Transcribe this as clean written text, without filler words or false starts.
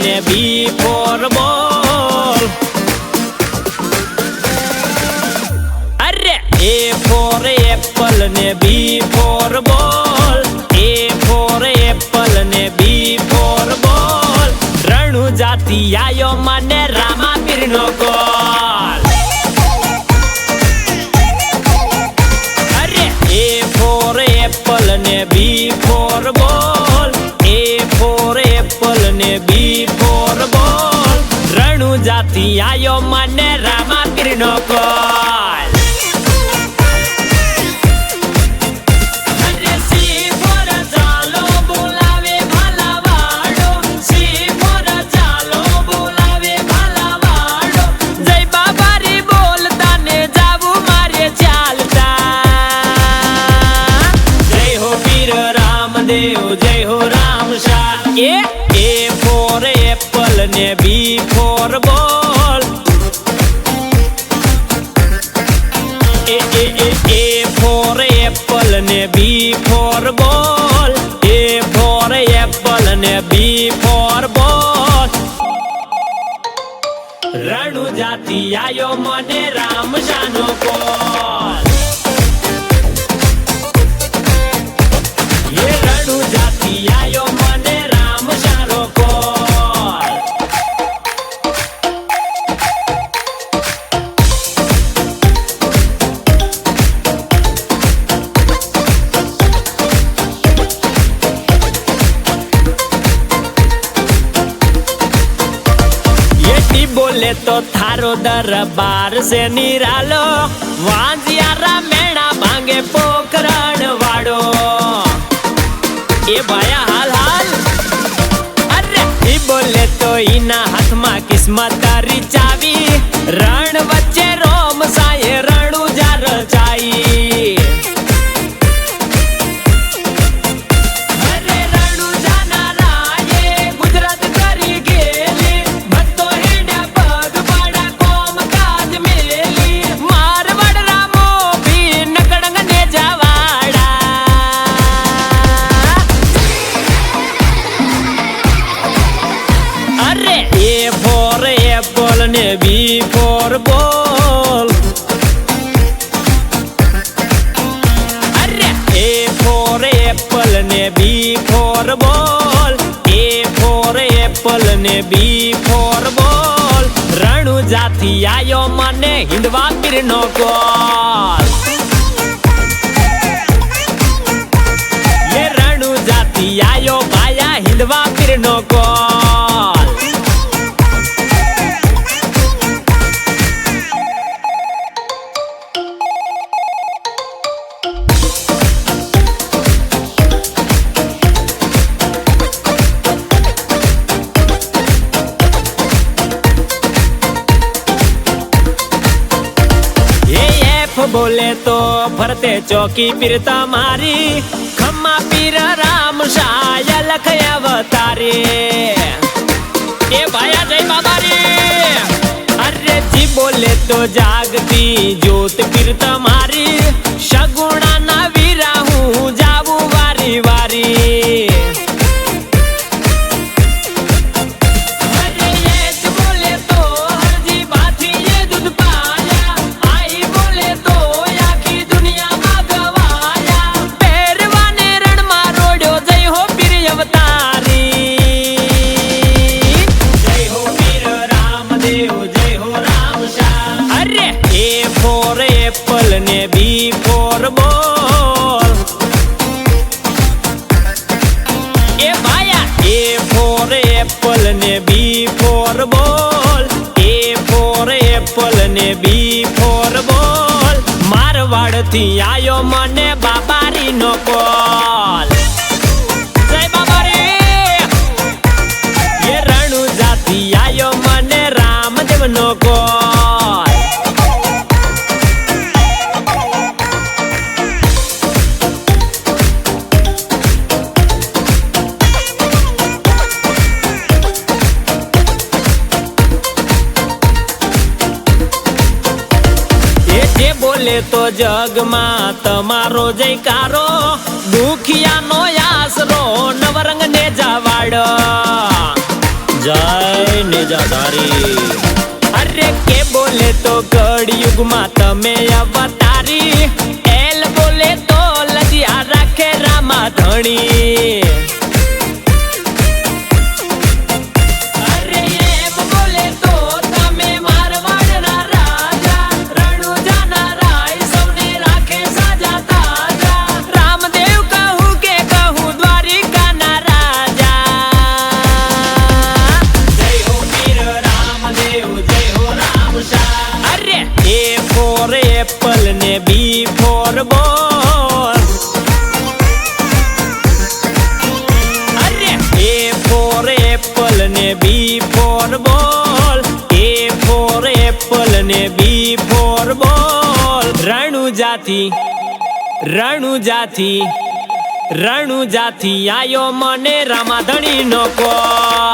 ને બી ફોર બોલ. અરે એ ફોર એપલ ને બી ફોર બોલ. એ ફોર એપલ ને બી ફોર બોલ. રણુ જાતિ આયો મને રામાપીર નો કોલ. અરે એ ફોર એપલ ને બી ફોર બોલ. એ ફોર એપલ ને બી ફોર બોલ. રણુ જાતિ આયો મને રામાપીર નો કોલ. જય હો રામ શાહ. એ ફોર એપલ ને બી ફોર બોલ. એ ફોર એપલ ને બી ફોર બોલ. એ ફોર એપલ ને બી ફોર બોલ. રણુ જાતિ આયો મને રામ શાહ નો કોલ. આયો મને રામ શાહ કોલ. એટી બોલે તો થારો દરબાર સે નિરાલો. વાંજિયારા મેણા ભાંગે પોખરણ વાળો. એ ભાયા હાલ હાલ. અરે ઈ બોલે તો ઈના હાથમાં કિસ્મત તારી ચાવી. રણ વચ્ચે રોમ સાયે રણુ જા રચાઈ. અરે રણુ જાના રાયે ગુજરાત કરી ગેલી. ભક્તો હેડ્યા પગ પાડા કોમ કાજ મેલી. મારવાડ રામો ભી નકડંગ ને જવાડા. અરે એ ફોર એપલ ને બી ફોર બોલ. અરે એ ફોર એપલ ને બી ફોર બોલ. એ ફોર એપલ ને બી ફોર બોલ. રણુ જાતિ આયો મને હિંદવા પીર નો કોલ. એ રણુ જાતિ આયો ભાયા હિંદવા પીર નો કોલ. બોલે તો ફરતે ચોકી પીર તમારી. ખમ્મા પીર રામ શાહ લખ અવતારે. એ ભાયા જય બાબા રે. અરે જી બોલે તો જાગતી જ્યોત પીર તમારી. સગુણા ના વીરા હું જાવું વારી વારી. એપલ ને બી ફોર બોલ. એ ભાયા એ ફોર એપલ ને બી ફોર બોલ. એ ફોર એપલ ને બી ફોર બોલ. મારવાડ થી આયો મને બાબારી નો કોલ. જય બાબારી. એ રણુ જાતિ આયો મને રામદેવ નો કોલ. બોલે તો જગમાં તમારો જયકારો. દુખિયાનો આસરો નવરંગ ને જવાડો. જય નિજાધારી. અરે કે બોલે તો કળિયુગ માં તમે અવતારી, એલ બોલે તો લજિયા રાખે રામા ધણી. એપલ ને બી ફોર બોલ. અરે એ ફોર એપલ ને બી ફોર બોલ. એ ફોર એપલ ને બી ફોર બોલ. રણુજાથી રણુજાથી રણુજાથી આયો મને રામાધણી નો કોલ.